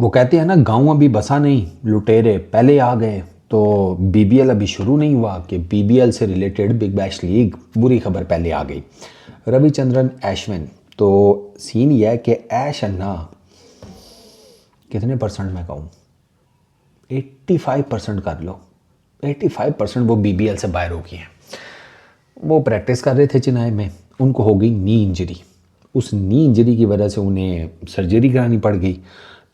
वो कहते हैं ना, गाँव अभी बसा नहीं, लुटेरे पहले आ गए। तो बीबीएल अभी शुरू नहीं हुआ कि बीबीएल से रिलेटेड बिग बैश लीग बुरी खबर पहले आ गई। रविचंद्रन अश्विन, तो सीन यह है कि ऐश अन्ना कितने परसेंट मैं कहूँ, 85% कर लो, 85% वो बीबीएल से बाहर हो गए हैं। वो प्रैक्टिस कर रहे थे चेन्नई में, उनको हो गई नी इंजरी। उस नी इंजरी की वजह से उन्हें सर्जरी करानी पड़ गई।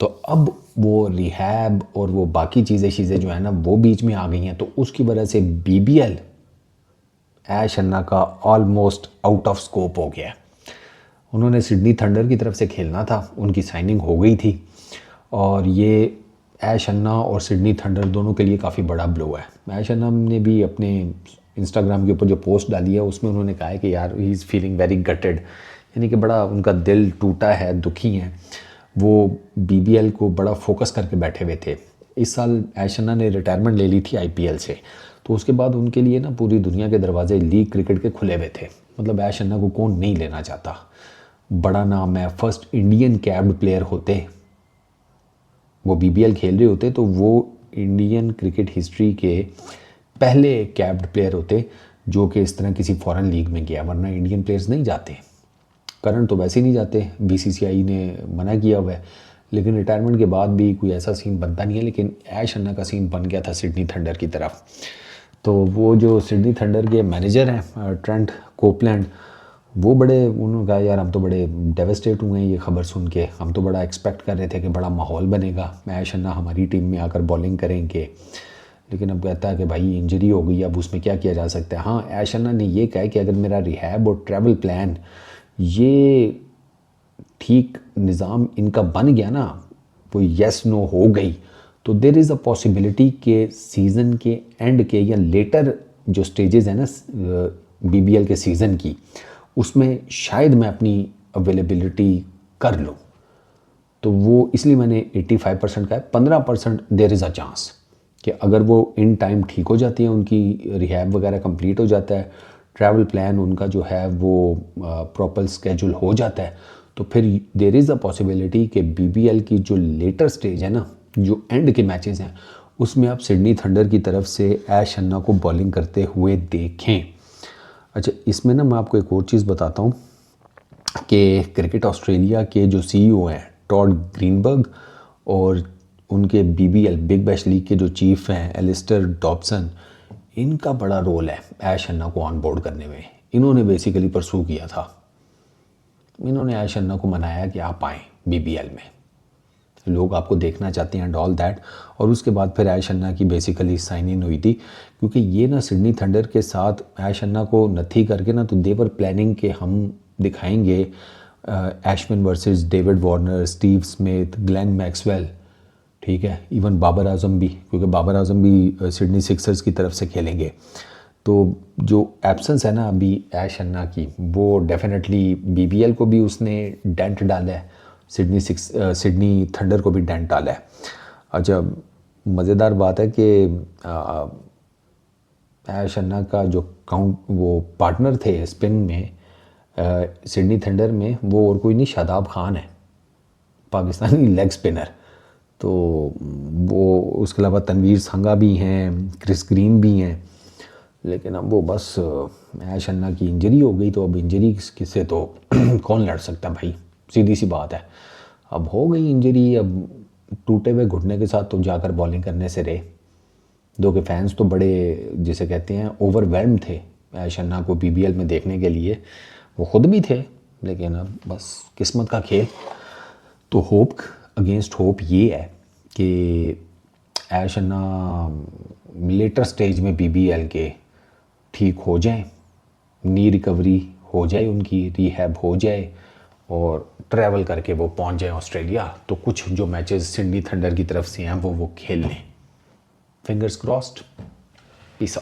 तो अब वो रिहैब और वो बाकी चीज़ें जो है ना वो बीच में आ गई हैं। तो उसकी वजह से बीबीएल ऐश अन्ना का ऑलमोस्ट आउट ऑफ स्कोप हो गया है। उन्होंने सिडनी थंडर की तरफ से खेलना था, उनकी साइनिंग हो गई थी, और ये ऐश अन्ना और सिडनी थंडर दोनों के लिए काफ़ी बड़ा ब्लो है। ऐश अन्ना ने भी अपने इंस्टाग्राम के ऊपर जो पोस्ट डाली है उसमें उन्होंने कहा है कि यार he is feeling very gated, यानी कि बड़ा उनका दिल टूटा है, दुखी हैं। वो बीबीएल को बड़ा फोकस करके बैठे हुए थे। इस साल ऐश अन्ना ने रिटायरमेंट ले ली थी आईपीएल से, तो उसके बाद उनके लिए ना पूरी दुनिया के दरवाजे लीग क्रिकेट के खुले हुए थे। मतलब ऐश अन्ना को कौन नहीं लेना चाहता, बड़ा नाम है, फर्स्ट इंडियन कैब्ड प्लेयर होते, वो बीबीएल खेल रहे होते तो वो इंडियन क्रिकेट हिस्ट्री के पहले कैब्ड प्लेयर होते जो कि इस तरह किसी फॉरेन लीग में गया, वरना इंडियन प्लेयर्स नहीं जाते। करंट तो वैसे ही नहीं जाते, बीसीसीआई ने मना किया हुआ है, लेकिन रिटायरमेंट के बाद भी कोई ऐसा सीन बनता नहीं है। लेकिन ऐश अन्ना का सीन बन गया था सिडनी थंडर की तरफ। तो वो जो सिडनी थंडर के मैनेजर हैं ट्रेंट कोपलैंड, वो बड़े, उन्होंने कहा यार हम तो बड़े डेवस्टेट हुए हैं ये ख़बर सुन के, हम तो बड़ा एक्सपेक्ट कर रहे थे कि बड़ा माहौल बनेगा, ऐश अन्ना हमारी टीम में आकर बॉलिंग करेंगे, लेकिन अब कहता है कि भाई इंजरी हो गई, अब उसमें क्या किया जा सकता है। हाँ, ऐश अन्ना ने ये कहा कि अगर मेरा रिहैब और ट्रैवल प्लान ये ठीक निज़ाम इनका बन गया ना, वो येस नो हो गई, तो देर इज़ अ पॉसिबिलिटी कि सीज़न के एंड के या लेटर जो स्टेजेस हैं ना बीबीएल के सीज़न की, उसमें शायद मैं अपनी अवेलेबिलिटी कर लूँ। तो वो इसलिए मैंने 85% का है। 15% देर इज़ अ चांस कि अगर वो इन टाइम ठीक हो जाती है, उनकी रिहैब वगैरह कंप्लीट हो जाता है, ट्रैवल प्लान उनका जो है वो प्रॉपर स्केड्यूल हो जाता है, तो फिर देर इज़ अ पॉसिबिलिटी कि बीबीएल की जो लेटर स्टेज है ना, जो एंड के मैचेस हैं, उसमें आप सिडनी थंडर की तरफ से ऐश अन्ना को बॉलिंग करते हुए देखें। अच्छा, इसमें ना मैं आपको एक और चीज़ बताता हूँ कि क्रिकेट ऑस्ट्रेलिया के जो सीईओ हैं टॉड ग्रीनबर्ग, और उनके बीबीएल बिग बैश लीग के जो चीफ हैं एलिस्टर डॉबसन, इनका बड़ा रोल है ऐश अन्ना को ऑन बोर्ड करने में। इन्होंने बेसिकली परसू किया था, इन्होंने ऐश अन्ना को मनाया कि आप आएँ बीबीएल में, लोग आपको देखना चाहते हैं एंड ऑल दैट। और उसके बाद फिर ऐश अन्ना की बेसिकली साइन इन हुई थी, क्योंकि ये ना सिडनी थंडर के साथ ऐश अन्ना को नथी करके ना, तो देवर प्लानिंग के हम दिखाएंगे Ashwin versus David Warner, Steve Smith, Glenn Maxwell, ठीक है, इवन बाबर आजम भी, क्योंकि बाबर आजम भी सिडनी सिक्सर्स की तरफ से खेलेंगे। तो जो एब्सेंस है ना अभी ऐश अन्ना की, वो डेफिनेटली बीबीएल को भी उसने डेंट डाला है, सिडनी थंडर को भी डेंट डाला है। अच्छा, मज़ेदार बात है कि ऐश अन्ना का जो वो पार्टनर थे स्पिन में सिडनी थंडर में, वो और कोई नहीं, शादाब खान है, पाकिस्तानी लेग स्पिनर। तो वो उसके अलावा तनवीर संगा भी हैं, क्रिस ग्रीन भी हैं, लेकिन अब वो बस ऐश अन्ना की इंजरी हो गई, तो अब इंजरी किससे तो कौन लड़ सकता भाई, सीधी सी बात है। अब हो गई इंजरी, अब टूटे हुए घुटने के साथ तो जाकर बॉलिंग करने से रहे। दो के फैंस तो बड़े, जिसे कहते हैं, ओवरवेल्म थे ऐश अन्ना को बीबीएल में देखने के लिए, वो ख़ुद भी थे, लेकिन अब बस किस्मत का खेल। तो होप अगेंस्ट होप ये है कि ऐश अन्ना लेटर स्टेज में बीबीएल के ठीक हो जाएं, नी रिकवरी हो जाए, उनकी रिहैब हो जाए, और ट्रैवल करके वो पहुंच जाए ऑस्ट्रेलिया, तो कुछ जो मैचेस सिडनी थंडर की तरफ से हैं वो खेल लें। Fingers crossed.